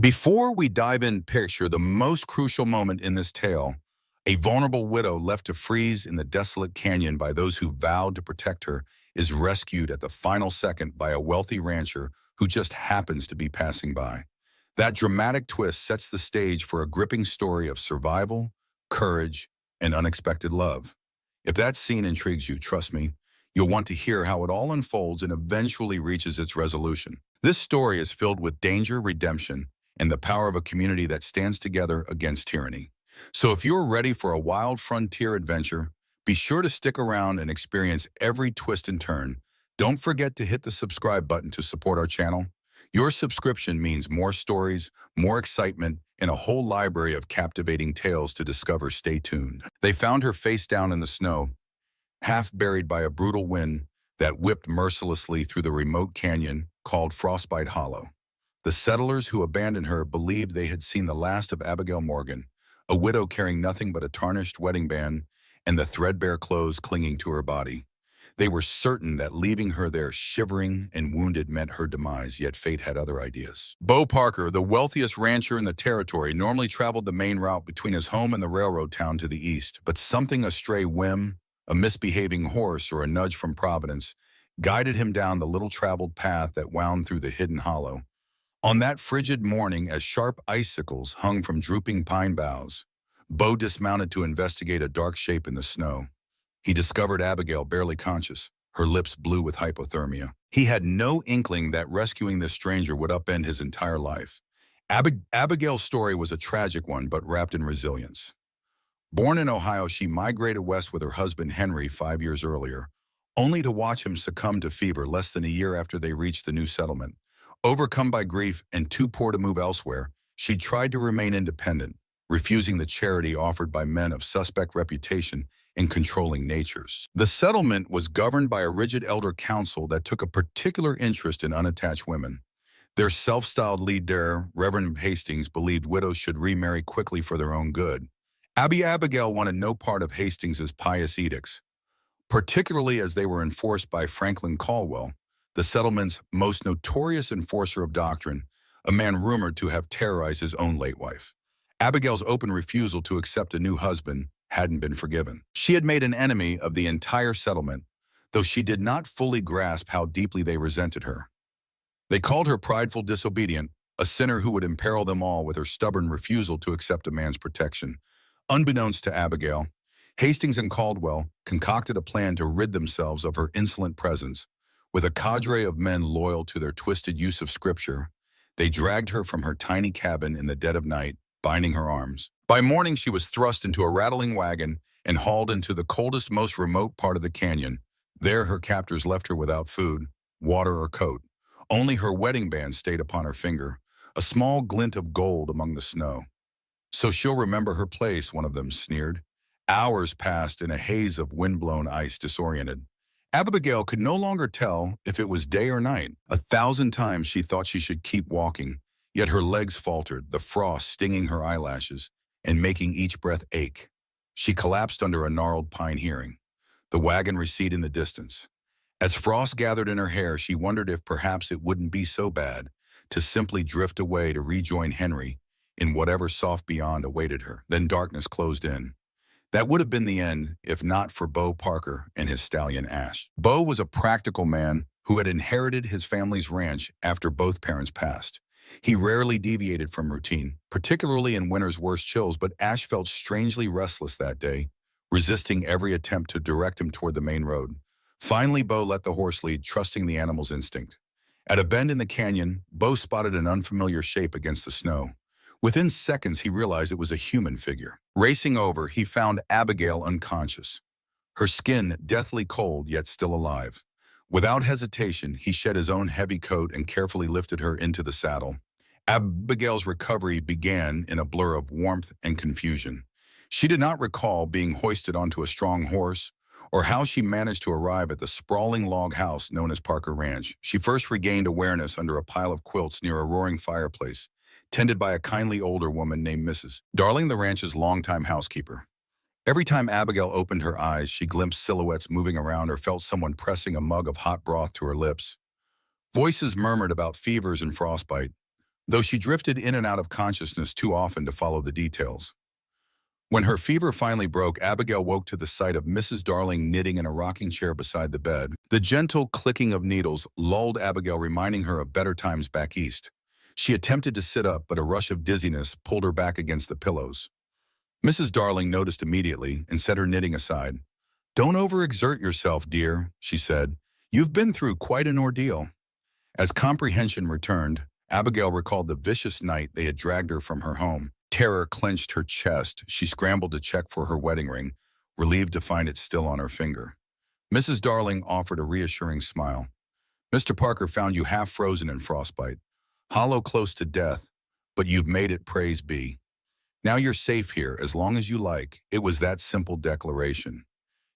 Before we dive in, picture the most crucial moment in this tale. A vulnerable widow left to freeze in the desolate canyon by those who vowed to protect her is rescued at the final second by a wealthy rancher who just happens to be passing by. That dramatic twist sets the stage for a gripping story of survival, courage, and unexpected love. If that scene intrigues you, trust me, you'll want to hear how it all unfolds and eventually reaches its resolution. This story is filled with danger, redemption, and the power of a community that stands together against tyranny. So if you're ready for a wild frontier adventure, be sure to stick around and experience every twist and turn. Don't forget to hit the subscribe button to support our channel. Your subscription means more stories, more excitement, and a whole library of captivating tales to discover. Stay tuned. They found her face down in the snow, half buried by a brutal wind that whipped mercilessly through the remote canyon called Frostbite Hollow. The settlers who abandoned her believed they had seen the last of Abigail Morgan, a widow carrying nothing but a tarnished wedding band and the threadbare clothes clinging to her body. They were certain that leaving her there shivering and wounded meant her demise, yet fate had other ideas. Bo Parker, the wealthiest rancher in the territory, normally traveled the main route between his home and the railroad town to the east, but something, a stray whim, a misbehaving horse, or a nudge from Providence guided him down the little-traveled path that wound through the hidden hollow. On that frigid morning, as sharp icicles hung from drooping pine boughs, Bo dismounted to investigate a dark shape in the snow. He discovered Abigail barely conscious, her lips blue with hypothermia. He had no inkling that rescuing this stranger would upend his entire life. Abigail's story was a tragic one, but wrapped in resilience. Born in Ohio, she migrated west with her husband Henry 5 years earlier, only to watch him succumb to fever less than a year after they reached the new settlement. Overcome by grief and too poor to move elsewhere, she tried to remain independent, refusing the charity offered by men of suspect reputation and controlling natures. The settlement was governed by a rigid elder council that took a particular interest in unattached women. Their self-styled leader, Reverend Hastings, believed widows should remarry quickly for their own good. Abigail wanted no part of Hastings's pious edicts, particularly as they were enforced by Franklin Caldwell, the settlement's most notorious enforcer of doctrine, a man rumored to have terrorized his own late wife. Abigail's open refusal to accept a new husband hadn't been forgiven. She had made an enemy of the entire settlement, though she did not fully grasp how deeply they resented her. They called her prideful, disobedient, a sinner who would imperil them all with her stubborn refusal to accept a man's protection. Unbeknownst to Abigail, Hastings and Caldwell concocted a plan to rid themselves of her insolent presence. With a cadre of men loyal to their twisted use of scripture, they dragged her from her tiny cabin in the dead of night, binding her arms. By morning, she was thrust into a rattling wagon and hauled into the coldest, most remote part of the canyon. There, her captors left her without food, water, or coat. Only her wedding band stayed upon her finger, a small glint of gold among the snow. "So she'll remember her place," one of them sneered. Hours passed in a haze of wind-blown ice, disoriented. Abigail could no longer tell if it was day or night. 1,000 times she thought she should keep walking, yet her legs faltered, the frost stinging her eyelashes and making each breath ache. She collapsed under a gnarled pine hearing. The wagon receded in the distance. As frost gathered in her hair, she wondered if perhaps it wouldn't be so bad to simply drift away to rejoin Henry in whatever soft beyond awaited her. Then darkness closed in. That would have been the end if not for Bo Parker and his stallion Ash. Bo was a practical man who had inherited his family's ranch after both parents passed. He rarely deviated from routine, particularly in winter's worst chills, but Ash felt strangely restless that day, resisting every attempt to direct him toward the main road. Finally, Bo let the horse lead, trusting the animal's instinct. At a bend in the canyon, Bo spotted an unfamiliar shape against the snow. Within seconds, he realized it was a human figure. Racing over, he found Abigail unconscious, her skin deathly cold yet still alive. Without hesitation, he shed his own heavy coat and carefully lifted her into the saddle. Abigail's recovery began in a blur of warmth and confusion. She did not recall being hoisted onto a strong horse or how she managed to arrive at the sprawling log house known as Parker Ranch. She first regained awareness under a pile of quilts near a roaring fireplace, tended by a kindly older woman named Mrs. Darling, the ranch's longtime housekeeper. Every time Abigail opened her eyes, she glimpsed silhouettes moving around or felt someone pressing a mug of hot broth to her lips. Voices murmured about fevers and frostbite, though she drifted in and out of consciousness too often to follow the details. When her fever finally broke, Abigail woke to the sight of Mrs. Darling knitting in a rocking chair beside the bed. The gentle clicking of needles lulled Abigail, reminding her of better times back east. She attempted to sit up, but a rush of dizziness pulled her back against the pillows. Mrs. Darling noticed immediately and set her knitting aside. "Don't overexert yourself, dear," she said. "You've been through quite an ordeal." As comprehension returned, Abigail recalled the vicious night they had dragged her from her home. Terror clenched her chest. She scrambled to check for her wedding ring, relieved to find it still on her finger. Mrs. Darling offered a reassuring smile. "Mr. Parker found you half frozen in frostbite, hollow close to death, but you've made it, praise be. Now you're safe here as long as you like." It was that simple declaration.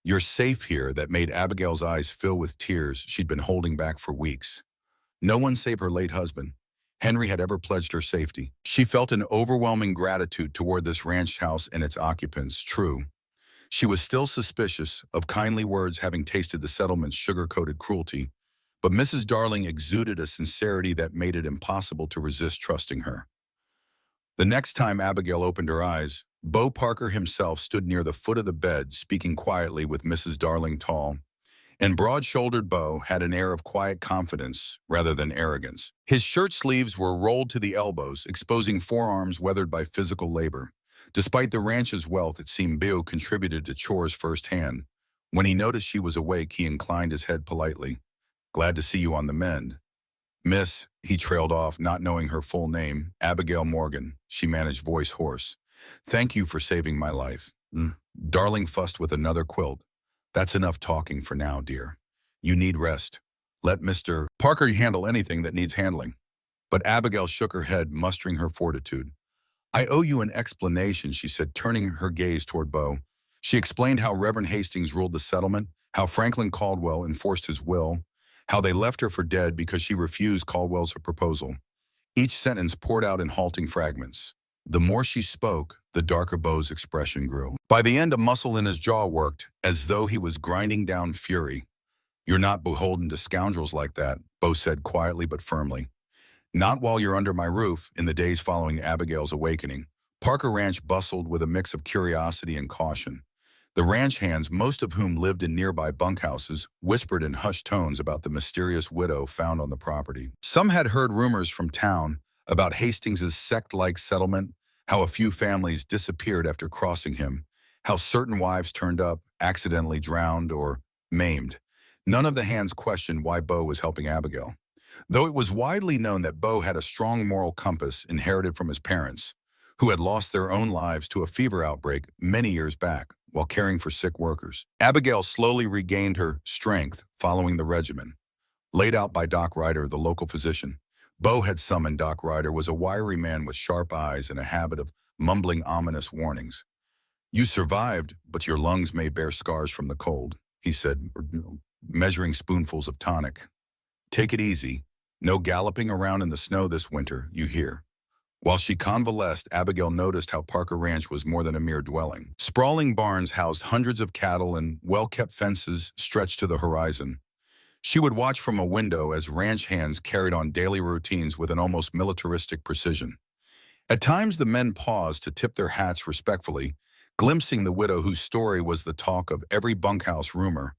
"You're safe here" that made Abigail's eyes fill with tears she'd been holding back for weeks. No one save her late husband, Henry, had ever pledged her safety. She felt an overwhelming gratitude toward this ranch house and its occupants. True, she was still suspicious of kindly words having tasted the settlement's sugar-coated cruelty, but Mrs. Darling exuded a sincerity that made it impossible to resist trusting her. The next time Abigail opened her eyes, Bo Parker himself stood near the foot of the bed, speaking quietly with Mrs. Darling. Tall and broad-shouldered Bo had an air of quiet confidence rather than arrogance. His shirt sleeves were rolled to the elbows, exposing forearms weathered by physical labor. Despite the ranch's wealth, it seemed Bo contributed to chores firsthand. When he noticed she was awake, he inclined his head politely. "Glad to see you on the mend." "Miss," he trailed off, not knowing her full name. "Abigail Morgan," she managed, voice hoarse. "Thank you for saving my life." Darling fussed with another quilt. "That's enough talking for now, dear. You need rest. Let Mr. Parker handle anything that needs handling." But Abigail shook her head, mustering her fortitude. "I owe you an explanation," she said, turning her gaze toward Bo. She explained how Reverend Hastings ruled the settlement, how Franklin Caldwell enforced his will, how they left her for dead because she refused Caldwell's proposal. Each sentence poured out in halting fragments. The more she spoke, the darker Bo's expression grew. By the end, a muscle in his jaw worked, as though he was grinding down fury. "You're not beholden to scoundrels like that," Bo said quietly but firmly. "Not while you're under my roof." In the days following Abigail's awakening, Parker Ranch bustled with a mix of curiosity and caution. The ranch hands, most of whom lived in nearby bunkhouses, whispered in hushed tones about the mysterious widow found on the property. Some had heard rumors from town about Hastings's sect-like settlement, how a few families disappeared after crossing him, how certain wives turned up, accidentally drowned or maimed. None of the hands questioned why Bo was helping Abigail, though it was widely known that Bo had a strong moral compass inherited from his parents, who had lost their own lives to a fever outbreak many years back while caring for sick workers. Abigail slowly regained her strength following the regimen, laid out by Doc Ryder, the local physician. Bo had summoned Doc Ryder was a wiry man with sharp eyes and a habit of mumbling ominous warnings. "You survived, but your lungs may bear scars from the cold," he said, measuring spoonfuls of tonic. "Take it easy. No galloping around in the snow this winter, you hear." While she convalesced, Abigail noticed how Parker Ranch was more than a mere dwelling. Sprawling barns housed hundreds of cattle and well-kept fences stretched to the horizon. She would watch from a window as ranch hands carried on daily routines with an almost militaristic precision. At times, the men paused to tip their hats respectfully, glimpsing the widow whose story was the talk of every bunkhouse rumor.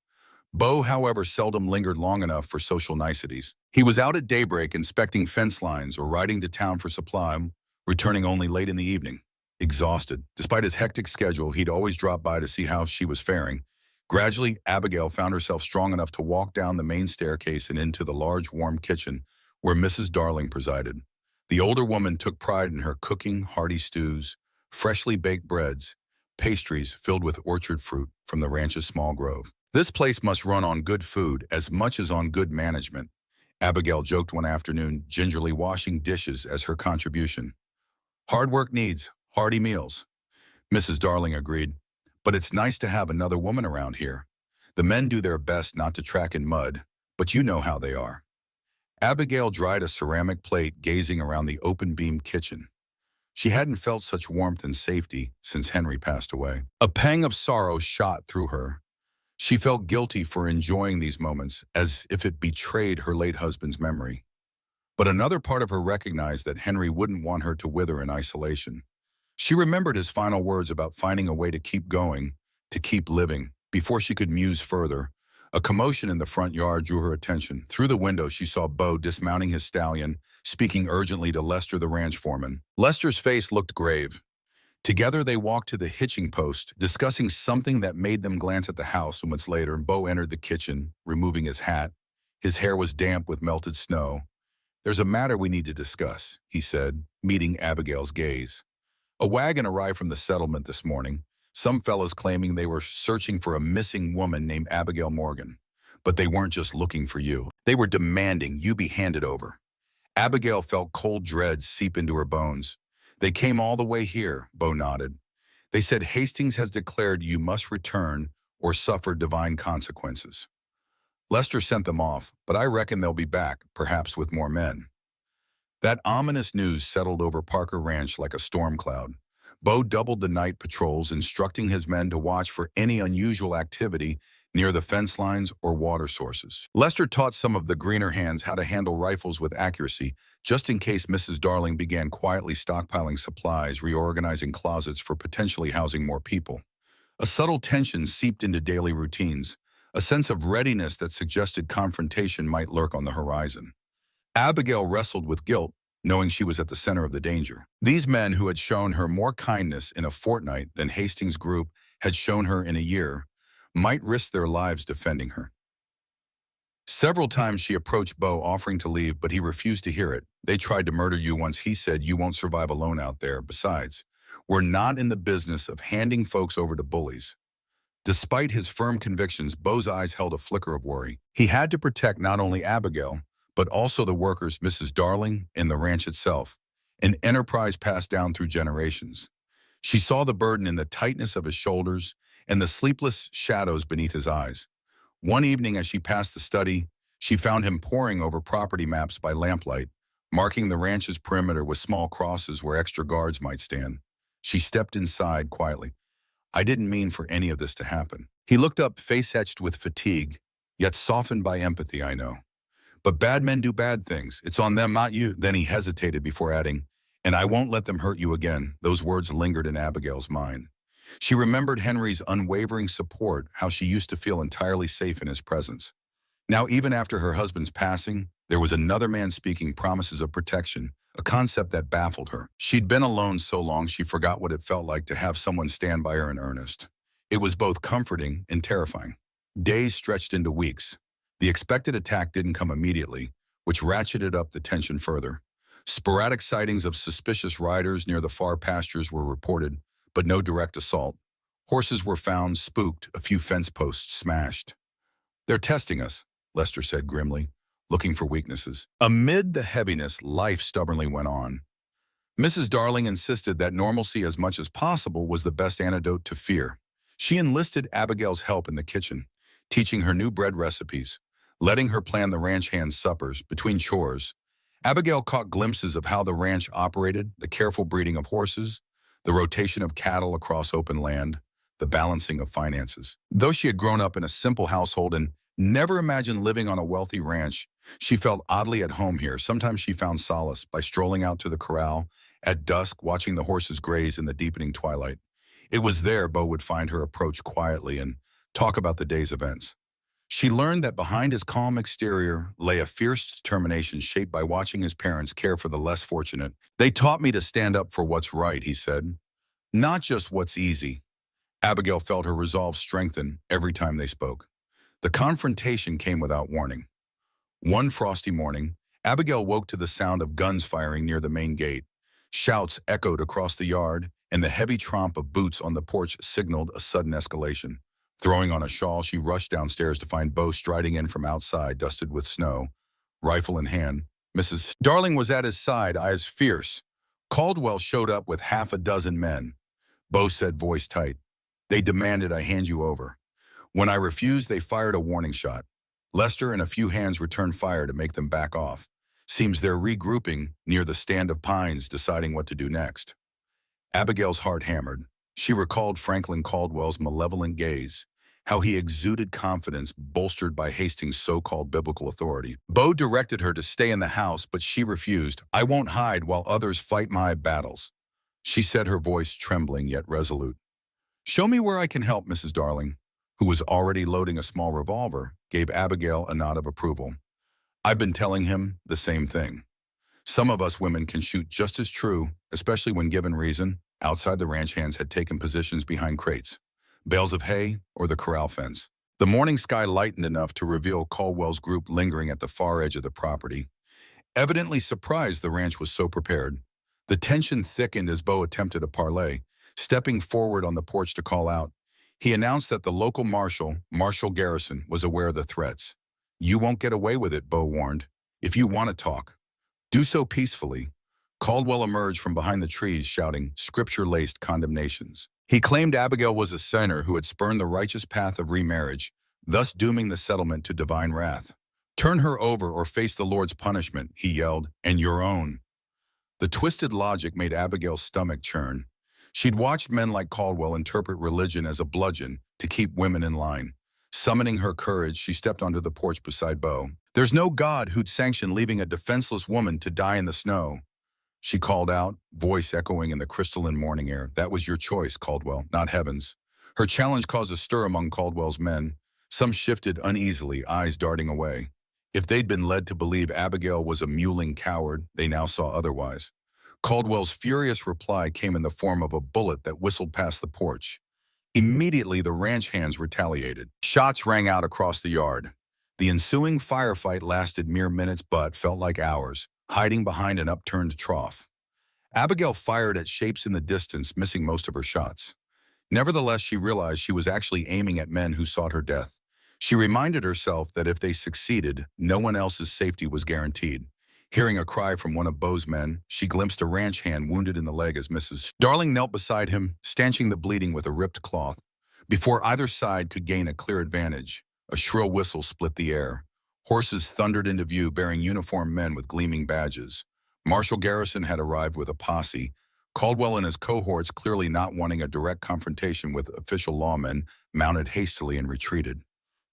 Bo, however, seldom lingered long enough for social niceties. He was out at daybreak inspecting fence lines or riding to town for supply, returning only late in the evening. Exhausted, despite his hectic schedule, he'd always drop by to see how she was faring. Gradually, Abigail found herself strong enough to walk down the main staircase and into the large, warm kitchen where Mrs. Darling presided. The older woman took pride in her cooking hearty stews, freshly baked breads, pastries filled with orchard fruit from the ranch's small grove. "This place must run on good food as much as on good management," Abigail joked one afternoon, gingerly washing dishes as her contribution. "Hard work needs hearty meals," Mrs. Darling agreed. "But it's nice to have another woman around here. The men do their best not to track in mud, but you know how they are." Abigail dried a ceramic plate, gazing around the open-beamed kitchen. She hadn't felt such warmth and safety since Henry passed away. A pang of sorrow shot through her. She felt guilty for enjoying these moments, as if it betrayed her late husband's memory. But another part of her recognized that Henry wouldn't want her to wither in isolation. She remembered his final words about finding a way to keep going, to keep living. Before she could muse further, a commotion in the front yard drew her attention. Through the window, she saw Bo dismounting his stallion, speaking urgently to Lester, the ranch foreman. Lester's face looked grave. Together, they walked to the hitching post, discussing something that made them glance at the house. Moments later, Bo entered the kitchen, removing his hat. His hair was damp with melted snow. "There's a matter we need to discuss," he said, meeting Abigail's gaze. "A wagon arrived from the settlement this morning, some fellas claiming they were searching for a missing woman named Abigail Morgan. But they weren't just looking for you. They were demanding you be handed over." Abigail felt cold dread seep into her bones. "They came all the way here," Bo nodded. "They said Hastings has declared you must return or suffer divine consequences. Lester sent them off, but I reckon they'll be back, perhaps with more men." That ominous news settled over Parker Ranch like a storm cloud. Bo doubled the night patrols, instructing his men to watch for any unusual activity near the fence lines or water sources. Lester taught some of the greener hands how to handle rifles with accuracy, just in case Mrs. Darling began quietly stockpiling supplies, reorganizing closets for potentially housing more people. A subtle tension seeped into daily routines, a sense of readiness that suggested confrontation might lurk on the horizon. Abigail wrestled with guilt, knowing she was at the center of the danger. These men who had shown her more kindness in a fortnight than Hastings' group had shown her in a year might risk their lives defending her. Several times she approached Bo offering to leave, but he refused to hear it. "They tried to murder you once," he said. "You won't survive alone out there. Besides, we're not in the business of handing folks over to bullies." Despite his firm convictions, Bo's eyes held a flicker of worry. He had to protect not only Abigail, but also the workers, Mrs. Darling, and the ranch itself, an enterprise passed down through generations. She saw the burden in the tightness of his shoulders and the sleepless shadows beneath his eyes. One evening as she passed the study, she found him poring over property maps by lamplight, marking the ranch's perimeter with small crosses where extra guards might stand. She stepped inside quietly. "I didn't mean for any of this to happen." He looked up, face etched with fatigue, yet softened by empathy. "I know. But bad men do bad things. It's on them, not you." Then he hesitated before adding, "And I won't let them hurt you again." Those words lingered in Abigail's mind. She remembered Henry's unwavering support, how she used to feel entirely safe in his presence. Now, even after her husband's passing, there was another man speaking promises of protection, a concept that baffled her. She'd been alone so long she forgot what it felt like to have someone stand by her in earnest. It was both comforting and terrifying. Days stretched into weeks. The expected attack didn't come immediately, which ratcheted up the tension further. Sporadic sightings of suspicious riders near the far pastures were reported, but no direct assault. Horses were found spooked, a few fence posts smashed. "They're testing us," Lester said grimly, looking for weaknesses. Amid the heaviness, life stubbornly went on. Mrs. Darling insisted that normalcy as much as possible was the best antidote to fear. She enlisted Abigail's help in the kitchen, teaching her new bread recipes, letting her plan the ranch hands' suppers. Between chores, Abigail caught glimpses of how the ranch operated, the careful breeding of horses, the rotation of cattle across open land, the balancing of finances. Though she had grown up in a simple household and never imagined living on a wealthy ranch, she felt oddly at home here. Sometimes she found solace by strolling out to the corral at dusk, watching the horses graze in the deepening twilight. It was there Bo would find her approach quietly and talk about the day's events. She learned that behind his calm exterior lay a fierce determination shaped by watching his parents care for the less fortunate. "They taught me to stand up for what's right," he said, "not just what's easy." Abigail felt her resolve strengthen every time they spoke. The confrontation came without warning. One frosty morning, Abigail woke to the sound of guns firing near the main gate. Shouts echoed across the yard, and the heavy tramp of boots on the porch signaled a sudden escalation. Throwing on a shawl, she rushed downstairs to find Bo striding in from outside, dusted with snow, rifle in hand. Mrs. Darling was at his side, eyes fierce. Caldwell showed up with half a dozen men. Bo said, voice tight, "They demanded I hand you over. When I refused, they fired a warning shot. Lester and a few hands returned fire to make them back off. Seems they're regrouping near the stand of pines, deciding what to do next." Abigail's heart hammered. She recalled Franklin Caldwell's malevolent gaze, how he exuded confidence bolstered by Hastings' so-called biblical authority. Bo directed her to stay in the house, but she refused. "I won't hide while others fight my battles," she said, her voice trembling yet resolute. "Show me where I can help," Mrs. Darling, who was already loading a small revolver, gave Abigail a nod of approval. "I've been telling him the same thing. Some of us women can shoot just as true, especially when given reason." Outside, the ranch hands had taken positions behind crates, bales of hay, or the corral fence. The morning sky lightened enough to reveal Caldwell's group lingering at the far edge of the property. Evidently surprised the ranch was so prepared, the tension thickened as Bo attempted a parley, stepping forward on the porch to call out. He announced that the local marshal, Marshal Garrison, was aware of the threats. "You won't get away with it," Bo warned. "If you want to talk, do so peacefully." Caldwell emerged from behind the trees shouting scripture-laced condemnations. He claimed Abigail was a sinner who had spurned the righteous path of remarriage, thus dooming the settlement to divine wrath. "Turn her over or face the Lord's punishment," he yelled, "and your own." The twisted logic made Abigail's stomach churn. She'd watched men like Caldwell interpret religion as a bludgeon to keep women in line. Summoning her courage, she stepped onto the porch beside Bo. "There's no God who'd sanction leaving a defenseless woman to die in the snow," she called out, voice echoing in the crystalline morning air. "That was your choice, Caldwell, not heaven's." Her challenge caused a stir among Caldwell's men. Some shifted uneasily, eyes darting away. If they'd been led to believe Abigail was a mewling coward, they now saw otherwise. Caldwell's furious reply came in the form of a bullet that whistled past the porch. Immediately, the ranch hands retaliated. Shots rang out across the yard. The ensuing firefight lasted mere minutes but felt like hours, hiding behind an upturned trough. Abigail fired at shapes in the distance, missing most of her shots. Nevertheless, she realized she was actually aiming at men who sought her death. She reminded herself that if they succeeded, no one else's safety was guaranteed. Hearing a cry from one of Bo's men, she glimpsed a ranch hand wounded in the leg as Mrs. Darling knelt beside him, stanching the bleeding with a ripped cloth. Before either side could gain a clear advantage, a shrill whistle split the air. Horses thundered into view bearing uniformed men with gleaming badges. Marshal Garrison had arrived with a posse. Caldwell and his cohorts, clearly not wanting a direct confrontation with official lawmen, mounted hastily and retreated.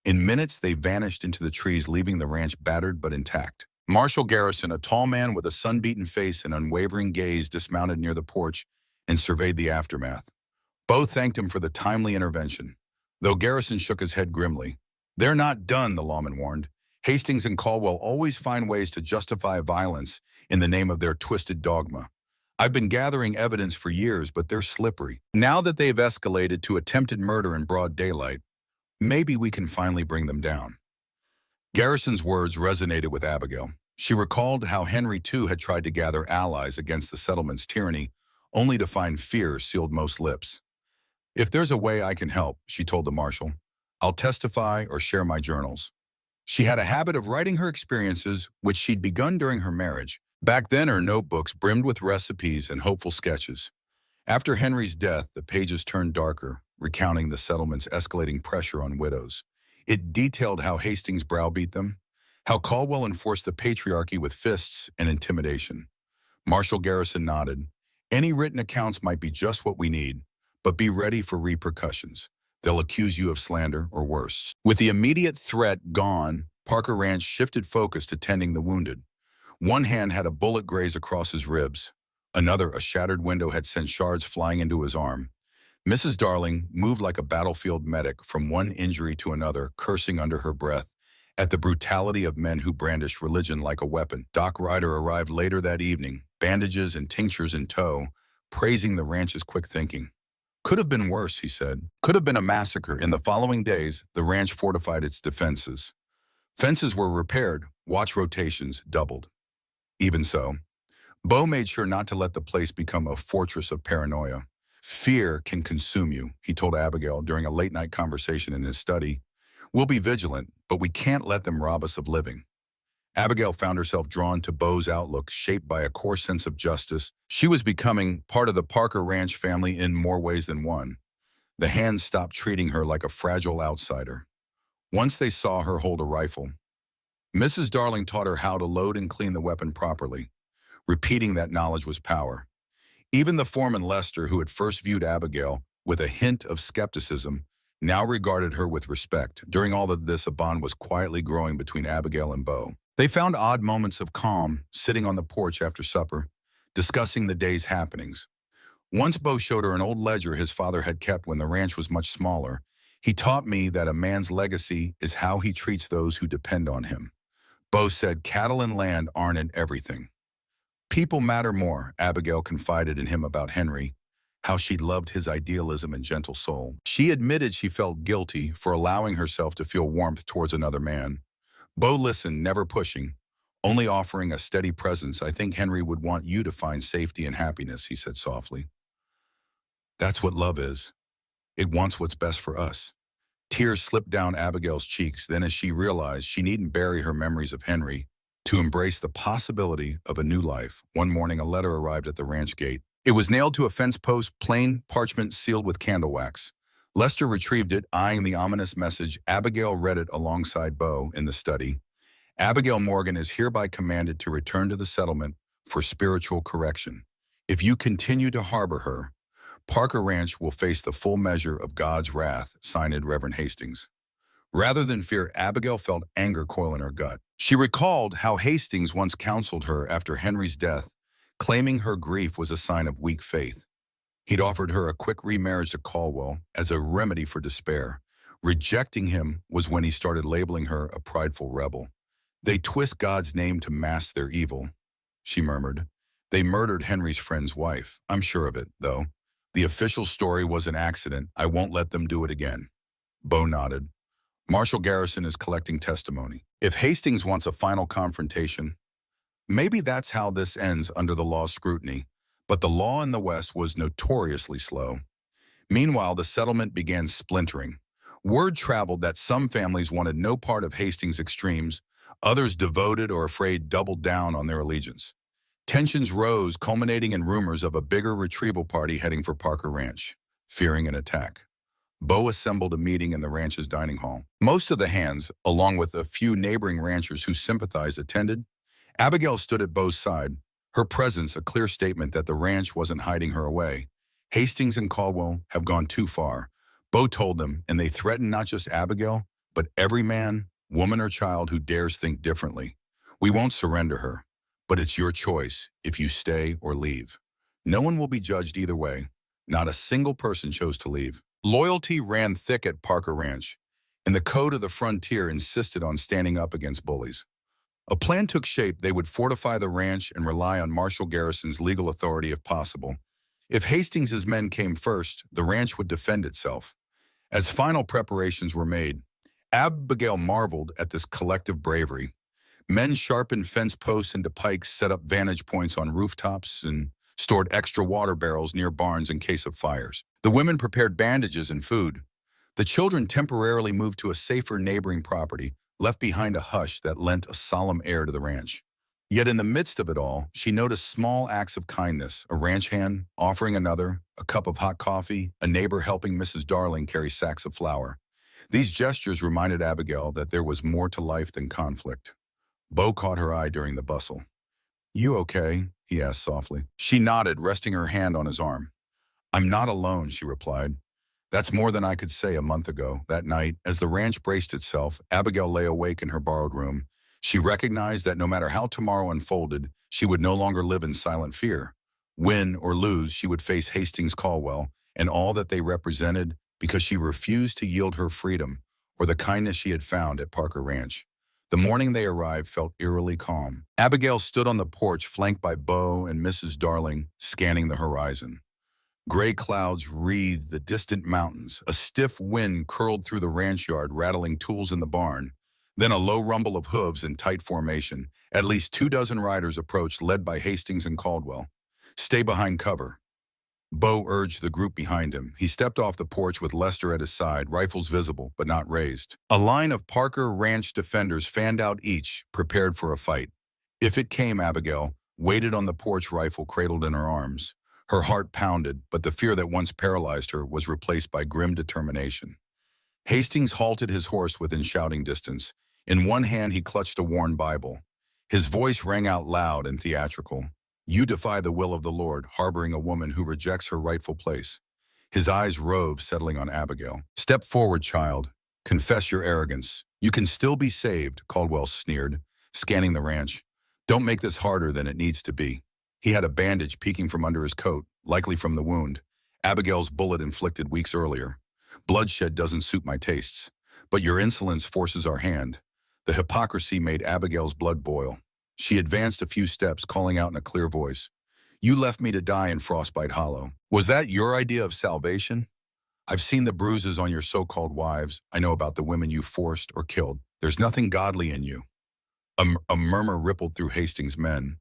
In minutes, they vanished into the trees, leaving the ranch battered but intact. Marshal Garrison, a tall man with a sun-beaten face and unwavering gaze, dismounted near the porch and surveyed the aftermath. Bo thanked him for the timely intervention, though Garrison shook his head grimly. "They're not done," the lawman warned. "Hastings and Caldwell always find ways to justify violence in the name of their twisted dogma. I've been gathering evidence for years, but they're slippery. Now that they've escalated to attempted murder in broad daylight, maybe we can finally bring them down." Garrison's words resonated with Abigail. She recalled how Henry too had tried to gather allies against the settlement's tyranny, only to find fear sealed most lips. "If there's a way I can help," she told the marshal, "I'll testify or share my journals." She had a habit of writing her experiences, which she'd begun during her marriage. Back then, her notebooks brimmed with recipes and hopeful sketches. After Henry's death, the pages turned darker, recounting the settlement's escalating pressure on widows. It detailed how Hastings browbeat them, how Caldwell enforced the patriarchy with fists and intimidation. Marshal Garrison nodded. "Any written accounts might be just what we need, but be ready for repercussions. They'll accuse you of slander or worse." With the immediate threat gone, Parker Ranch shifted focus to tending the wounded. One hand had a bullet graze across his ribs. Another, a shattered window, had sent shards flying into his arm. Mrs. Darling moved like a battlefield medic from one injury to another, cursing under her breath at the brutality of men who brandished religion like a weapon. Doc Ryder arrived later that evening, bandages and tinctures in tow, praising the ranch's quick thinking. "Could have been worse," he said. "Could have been a massacre." In the following days, the ranch fortified its defenses. Fences were repaired, watch rotations doubled. Even so, Bo made sure not to let the place become a fortress of paranoia. "Fear can consume you," he told Abigail during a late-night conversation in his study. "We'll be vigilant, but we can't let them rob us of living." Abigail found herself drawn to Bo's outlook, shaped by a core sense of justice. She was becoming part of the Parker Ranch family in more ways than one. The hands stopped treating her like a fragile outsider. Once they saw her hold a rifle, Mrs. Darling taught her how to load and clean the weapon properly. Repeating that knowledge was power. Even the foreman Lester, who had first viewed Abigail with a hint of skepticism, now regarded her with respect. During all of this, a bond was quietly growing between Abigail and Bo. They found odd moments of calm, sitting on the porch after supper, discussing the day's happenings. Once Bo showed her an old ledger his father had kept when the ranch was much smaller. He taught me that a man's legacy is how he treats those who depend on him. Bo said cattle and land aren't in everything. People matter more, Abigail confided in him about Henry, how she loved his idealism and gentle soul. She admitted she felt guilty for allowing herself to feel warmth towards another man. Bo listened, never pushing, only offering a steady presence. I think Henry would want you to find safety and happiness, he said softly. That's what love is. It wants what's best for us. Tears slipped down Abigail's cheeks. Then as she realized she needn't bury her memories of Henry, to embrace the possibility of a new life, one morning a letter arrived at the ranch gate. It was nailed to a fence post, plain parchment sealed with candle wax. Lester retrieved it, eyeing the ominous message. Abigail read it alongside Bo in the study. Abigail Morgan is hereby commanded to return to the settlement for spiritual correction. If you continue to harbor her, Parker Ranch will face the full measure of God's wrath, signed Reverend Hastings. Rather than fear, Abigail felt anger coil in her gut. She recalled how Hastings once counseled her after Henry's death, claiming her grief was a sign of weak faith. He'd offered her a quick remarriage to Caldwell as a remedy for despair. Rejecting him was when he started labeling her a prideful rebel. They twist God's name to mask their evil, she murmured. They murdered Henry's friend's wife. I'm sure of it, though. The official story was an accident. I won't let them do it again. Bo nodded. Marshal Garrison is collecting testimony. If Hastings wants a final confrontation, maybe that's how this ends under the law's scrutiny. But the law in the West was notoriously slow. Meanwhile, the settlement began splintering. Word traveled that some families wanted no part of Hastings' extremes, others devoted or afraid doubled down on their allegiance. Tensions rose, culminating in rumors of a bigger retrieval party heading for Parker Ranch, fearing an attack. Bo assembled a meeting in the ranch's dining hall. Most of the hands, along with a few neighboring ranchers who sympathized, attended. Abigail stood at Bo's side, her presence a clear statement that the ranch wasn't hiding her away. Hastings and Caldwell have gone too far, Bo told them, and they threatened not just Abigail, but every man, woman, or child who dares think differently. We won't surrender her. But it's your choice if you stay or leave. No one will be judged either way. Not a single person chose to leave. Loyalty ran thick at Parker Ranch, and the code of the frontier insisted on standing up against bullies. A plan took shape. They would fortify the ranch and rely on Marshal Garrison's legal authority if possible. If Hastings' men came first, the ranch would defend itself. As final preparations were made, Abigail marveled at this collective bravery. Men sharpened fence posts into pikes, set up vantage points on rooftops, and stored extra water barrels near barns in case of fires. The women prepared bandages and food. The children temporarily moved to a safer neighboring property, left behind a hush that lent a solemn air to the ranch. Yet in the midst of it all, she noticed small acts of kindness, a ranch hand offering another, a cup of hot coffee, a neighbor helping Mrs. Darling carry sacks of flour. These gestures reminded Abigail that there was more to life than conflict. Bo caught her eye during the bustle. You okay? He asked softly. She nodded, resting her hand on his arm. I'm not alone, she replied. That's more than I could say a month ago. That night, as the ranch braced itself, Abigail lay awake in her borrowed room. She recognized that no matter how tomorrow unfolded, she would no longer live in silent fear. Win or lose, she would face Hastings Caldwell and all that they represented because she refused to yield her freedom or the kindness she had found at Parker Ranch. The morning they arrived felt eerily calm. Abigail stood on the porch, flanked by Bo and Mrs. Darling, scanning the horizon. Gray clouds wreathed the distant mountains. A stiff wind curled through the ranch yard, rattling tools in the barn. Then a low rumble of hooves in tight formation. At least 24 riders approached, led by Hastings and Caldwell. Stay behind cover. Bo urged the group behind him. He stepped off the porch with Lester at his side, rifles visible but not raised. A line of Parker Ranch defenders fanned out each, prepared for a fight. If it came, Abigail waited on the porch, rifle cradled in her arms. Her heart pounded, but the fear that once paralyzed her was replaced by grim determination. Hastings halted his horse within shouting distance. In one hand, he clutched a worn Bible. His voice rang out loud and theatrical. You defy the will of the Lord, harboring a woman who rejects her rightful place. His eyes roved, settling on Abigail. "Step forward, child. Confess your arrogance. You can still be saved," Caldwell sneered, scanning the ranch. "Don't make this harder than it needs to be." He had a bandage peeking from under his coat, likely from the wound. Abigail's bullet inflicted weeks earlier. "Bloodshed doesn't suit my tastes. But your insolence forces our hand." The hypocrisy made Abigail's blood boil. She advanced a few steps, calling out in a clear voice, "You left me to die in Frostbite Hollow. Was that your idea of salvation? I've seen the bruises on your so-called wives. I know about the women you forced or killed. There's nothing godly in you." A murmur rippled through Hastings' men.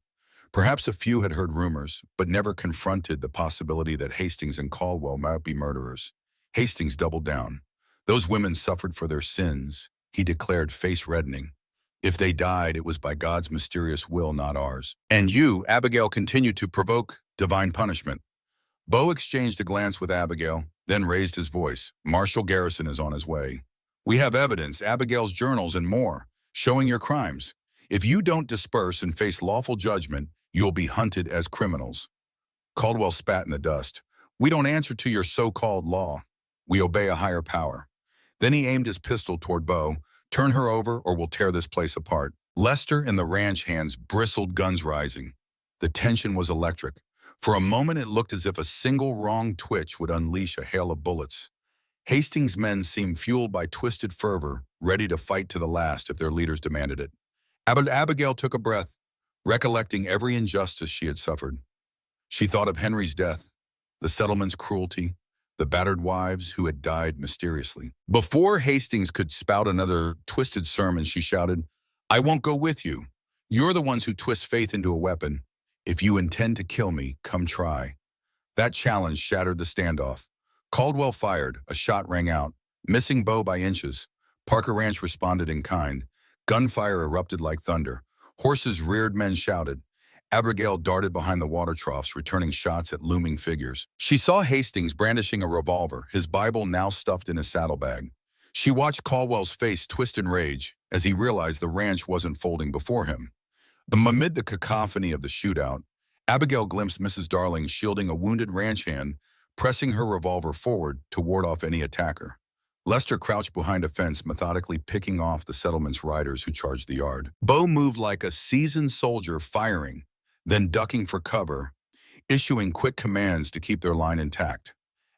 Perhaps a few had heard rumors, but never confronted the possibility that Hastings and Caldwell might be murderers. Hastings doubled down. "Those women suffered for their sins," he declared, face reddening. "If they died, it was by God's mysterious will, not ours. And you," Abigail continued to provoke divine punishment. Bo exchanged a glance with Abigail, then raised his voice. "Marshal Garrison is on his way. We have evidence, Abigail's journals and more, showing your crimes. If you don't disperse and face lawful judgment, you'll be hunted as criminals." Caldwell spat in the dust. "We don't answer to your so-called law. We obey a higher power." Then he aimed his pistol toward Bo. "Turn her over or we'll tear this place apart." Lester and the ranch hands bristled, guns rising. The tension was electric. For a moment it looked as if a single wrong twitch would unleash a hail of bullets. Hastings' men seemed fueled by twisted fervor, ready to fight to the last if their leaders demanded it. Abigail took a breath, recollecting every injustice she had suffered. She thought of Henry's death, the settlement's cruelty, the battered wives who had died mysteriously. Before Hastings could spout another twisted sermon, she shouted, "I won't go with you. You're the ones who twist faith into a weapon. If you intend to kill me, come try." That challenge shattered the standoff. Caldwell fired, a shot rang out, missing Bo by inches. Parker Ranch responded in kind. Gunfire erupted like thunder. Horses reared, men shouted. Abigail darted behind the water troughs, returning shots at looming figures. She saw Hastings brandishing a revolver, his Bible now stuffed in his saddlebag. She watched Caldwell's face twist in rage as he realized the ranch wasn't folding before him. Amid the cacophony of the shootout, Abigail glimpsed Mrs. Darling shielding a wounded ranch hand, pressing her revolver forward to ward off any attacker. Lester crouched behind a fence, methodically picking off the settlement's riders who charged the yard. Bo moved like a seasoned soldier, firing, then ducking for cover, issuing quick commands to keep their line intact.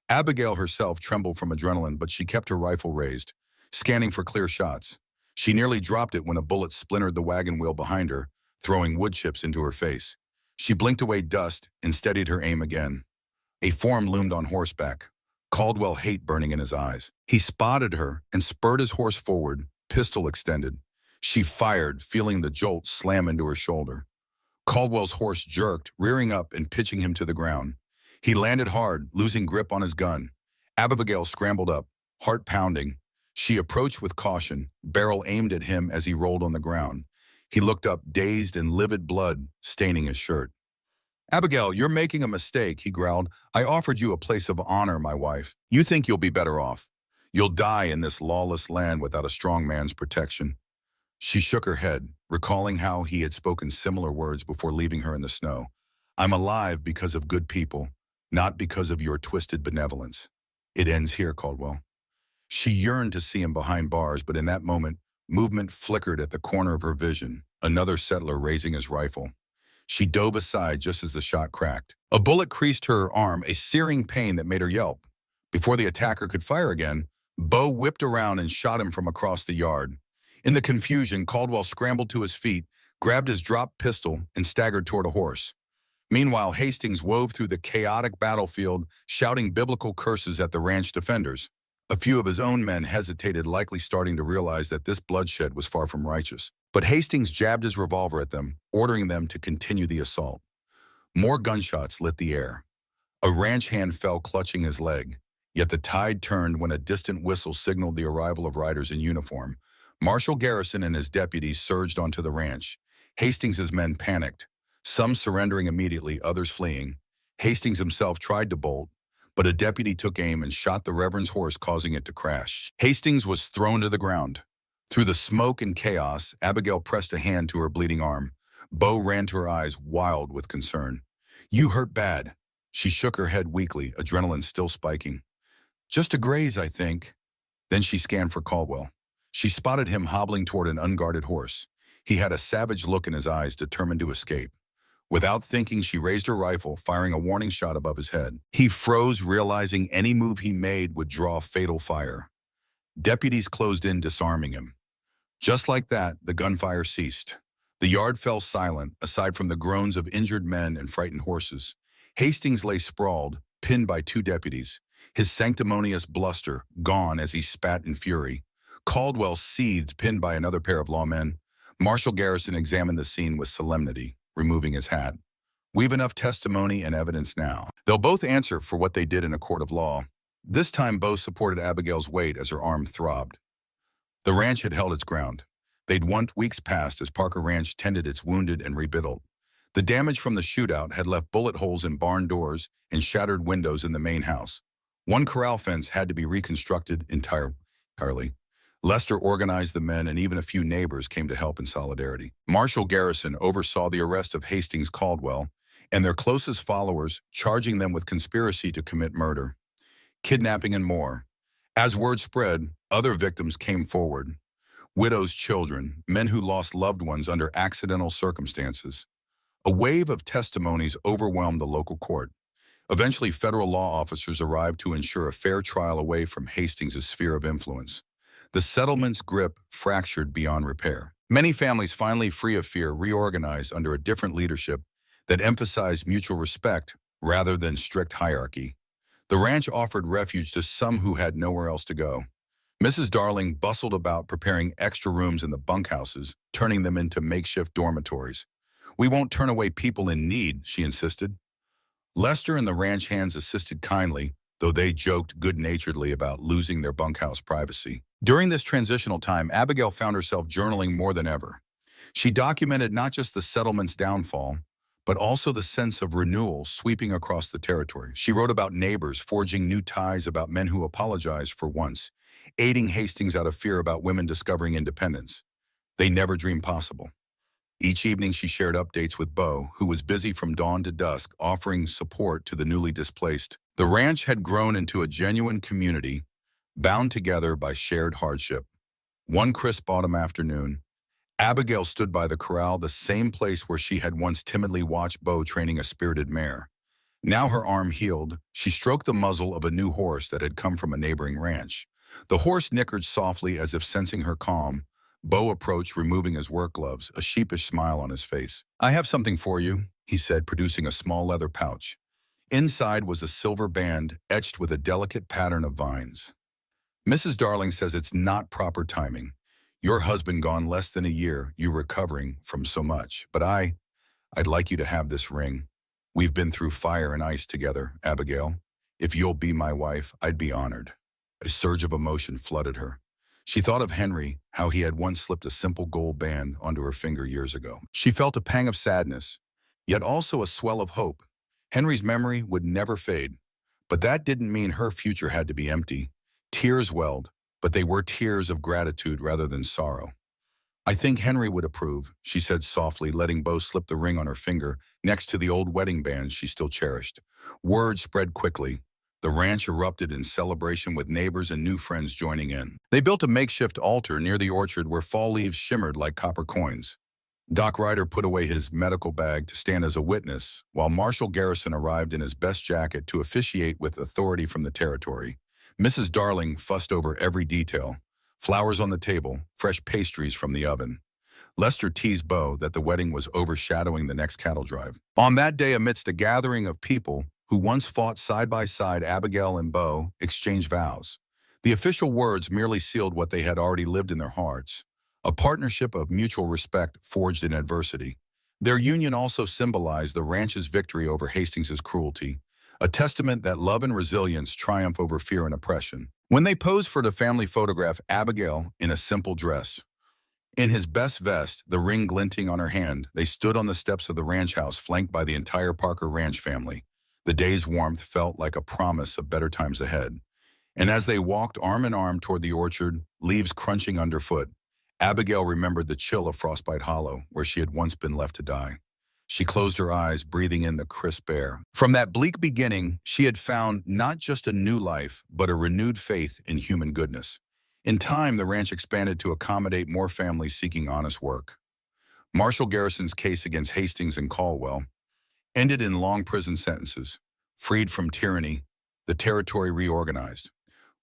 Abigail herself trembled from adrenaline, but she kept her rifle raised, scanning for clear shots. She nearly dropped it when a bullet splintered the wagon wheel behind her, throwing wood chips into her face. She blinked away dust and steadied her aim again. A form loomed on horseback, Caldwell hate burning in his eyes. He spotted her and spurred his horse forward, pistol extended. She fired, feeling the jolt slam into her shoulder. Caldwell's horse jerked, rearing up and pitching him to the ground. He landed hard, losing grip on his gun. Abigail scrambled up, heart pounding. She approached with caution, barrel aimed at him as he rolled on the ground. He looked up, dazed and livid blood staining his shirt. "Abigail, you're making a mistake," he growled. "I offered you a place of honor, my wife. You think you'll be better off. You'll die in this lawless land without a strong man's protection." She shook her head, recalling how he had spoken similar words before leaving her in the snow. "I'm alive because of good people, not because of your twisted benevolence. It ends here, Caldwell." She yearned to see him behind bars, but in that moment, movement flickered at the corner of her vision, another settler raising his rifle. She dove aside just as the shot cracked. A bullet creased her arm, a searing pain that made her yelp. Before the attacker could fire again, Bo whipped around and shot him from across the yard. In the confusion, Caldwell scrambled to his feet, grabbed his dropped pistol, and staggered toward a horse. Meanwhile, Hastings wove through the chaotic battlefield, shouting biblical curses at the ranch defenders. A few of his own men hesitated, likely starting to realize that this bloodshed was far from righteous. But Hastings jabbed his revolver at them, ordering them to continue the assault. More gunshots lit the air. A ranch hand fell, clutching his leg. Yet the tide turned when a distant whistle signaled the arrival of riders in uniform. Marshal Garrison and his deputies surged onto the ranch. Hastings' men panicked, some surrendering immediately, others fleeing. Hastings himself tried to bolt, but a deputy took aim and shot the Reverend's horse, causing it to crash. Hastings was thrown to the ground. Through the smoke and chaos, Abigail pressed a hand to her bleeding arm. Bo ran to her eyes, wild with concern. "You hurt bad." She shook her head weakly, adrenaline still spiking. Just a graze, I think. Then she scanned for Caldwell. She spotted him hobbling toward an unguarded horse. He had a savage look in his eyes, determined to escape. Without thinking, she raised her rifle, firing a warning shot above his head. He froze, realizing any move he made would draw fatal fire. Deputies closed in, disarming him. Just like that, the gunfire ceased. The yard fell silent, aside from the groans of injured men and frightened horses. Hastings lay sprawled, pinned by two deputies, his sanctimonious bluster gone as he spat in fury. Caldwell seethed, pinned by another pair of lawmen. Marshal Garrison examined the scene with solemnity, removing his hat. We've enough testimony and evidence now. They'll both answer for what they did in a court of law. This time, Bo supported Abigail's weight as her arm throbbed. The ranch had held its ground. They'd won weeks past as Parker Ranch tended its wounded and rebuilt. The damage from the shootout had left bullet holes in barn doors and shattered windows in the main house. One corral fence had to be reconstructed entirely. Lester organized the men, and even a few neighbors came to help in solidarity. Marshal Garrison oversaw the arrest of Hastings Caldwell and their closest followers, charging them with conspiracy to commit murder, kidnapping, and more. As word spread, other victims came forward. Widows, children, men who lost loved ones under accidental circumstances. A wave of testimonies overwhelmed the local court. Eventually, federal law officers arrived to ensure a fair trial away from Hastings' sphere of influence. The settlement's grip fractured beyond repair. Many families, finally free of fear, reorganized under a different leadership that emphasized mutual respect rather than strict hierarchy. The ranch offered refuge to some who had nowhere else to go. Mrs. Darling bustled about preparing extra rooms in the bunkhouses, turning them into makeshift dormitories. We won't turn away people in need, she insisted. Lester and the ranch hands assisted kindly, though they joked good-naturedly about losing their bunkhouse privacy. During this transitional time, Abigail found herself journaling more than ever. She documented not just the settlement's downfall, but also the sense of renewal sweeping across the territory. She wrote about neighbors forging new ties, about men who apologized for once, aiding Hastings out of fear, about women discovering independence they never dreamed possible. Each evening she shared updates with Bo, who was busy from dawn to dusk, offering support to the newly displaced. The ranch had grown into a genuine community, bound together by shared hardship. One crisp autumn afternoon, Abigail stood by the corral, the same place where she had once timidly watched Bo training a spirited mare. Now her arm healed, she stroked the muzzle of a new horse that had come from a neighboring ranch. The horse nickered softly as if sensing her calm. Bo approached, removing his work gloves, a sheepish smile on his face. "I have something for you," he said, producing a small leather pouch. Inside was a silver band etched with a delicate pattern of vines. "Mrs. Darling says it's not proper timing. Your husband gone less than a year, you recovering from so much. But I'd like you to have this ring. We've been through fire and ice together, Abigail. If you'll be my wife, I'd be honored." A surge of emotion flooded her. She thought of Henry, how he had once slipped a simple gold band onto her finger years ago. She felt a pang of sadness, yet also a swell of hope. Henry's memory would never fade. But that didn't mean her future had to be empty. Tears welled, but they were tears of gratitude rather than sorrow. "I think Henry would approve," she said softly, letting Bo slip the ring on her finger next to the old wedding band she still cherished. Word spread quickly. The ranch erupted in celebration, with neighbors and new friends joining in. They built a makeshift altar near the orchard where fall leaves shimmered like copper coins. Doc Ryder put away his medical bag to stand as a witness, while Marshal Garrison arrived in his best jacket to officiate with authority from the territory. Mrs. Darling fussed over every detail. Flowers on the table, fresh pastries from the oven. Lester teased Bo that the wedding was overshadowing the next cattle drive. On that day, amidst a gathering of people who once fought side by side, Abigail and Bo exchanged vows. The official words merely sealed what they had already lived in their hearts, a partnership of mutual respect forged in adversity. Their union also symbolized the ranch's victory over Hastings' cruelty, a testament that love and resilience triumph over fear and oppression. When they posed for the family photograph, Abigail in a simple dress, in his best vest, the ring glinting on her hand, they stood on the steps of the ranch house, flanked by the entire Parker Ranch family. The day's warmth felt like a promise of better times ahead. And as they walked arm in arm toward the orchard, leaves crunching underfoot, Abigail remembered the chill of Frostbite Hollow, where she had once been left to die. She closed her eyes, breathing in the crisp air. From that bleak beginning, she had found not just a new life, but a renewed faith in human goodness. In time, the ranch expanded to accommodate more families seeking honest work. Marshall Garrison's case against Hastings and Caldwell ended in long prison sentences. Freed from tyranny, the territory reorganized.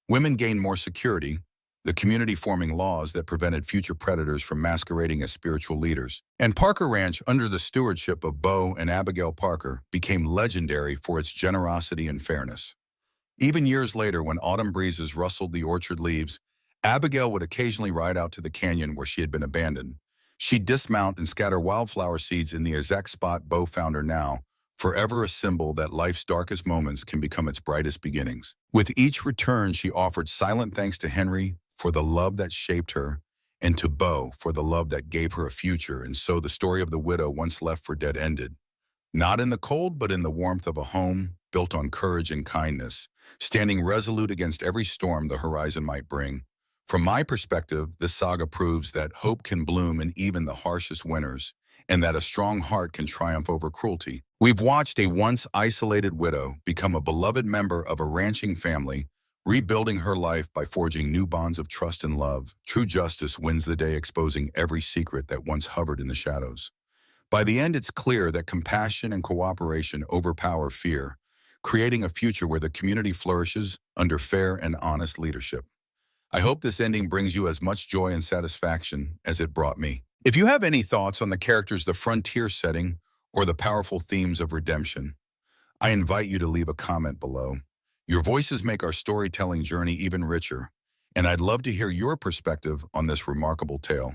Women gained more security, the community forming laws that prevented future predators from masquerading as spiritual leaders. And Parker Ranch, under the stewardship of Bo and Abigail Parker, became legendary for its generosity and fairness. Even years later, when autumn breezes rustled the orchard leaves, Abigail would occasionally ride out to the canyon where she had been abandoned. She'd dismount and scatter wildflower seeds in the exact spot Bo found her now, forever a symbol that life's darkest moments can become its brightest beginnings. With each return, she offered silent thanks to Henry for the love that shaped her, and to Bo for the love that gave her a future. And so the story of the widow once left for dead ended. Not in the cold, but in the warmth of a home built on courage and kindness, standing resolute against every storm the horizon might bring. From my perspective, this saga proves that hope can bloom in even the harshest winters, and that a strong heart can triumph over cruelty. We've watched a once isolated widow become a beloved member of a ranching family, rebuilding her life by forging new bonds of trust and love. True justice wins the day, exposing every secret that once hovered in the shadows. By the end, it's clear that compassion and cooperation overpower fear, creating a future where the community flourishes under fair and honest leadership. I hope this ending brings you as much joy and satisfaction as it brought me. If you have any thoughts on the characters, the frontier setting, or the powerful themes of redemption, I invite you to leave a comment below. Your voices make our storytelling journey even richer, and I'd love to hear your perspective on this remarkable tale.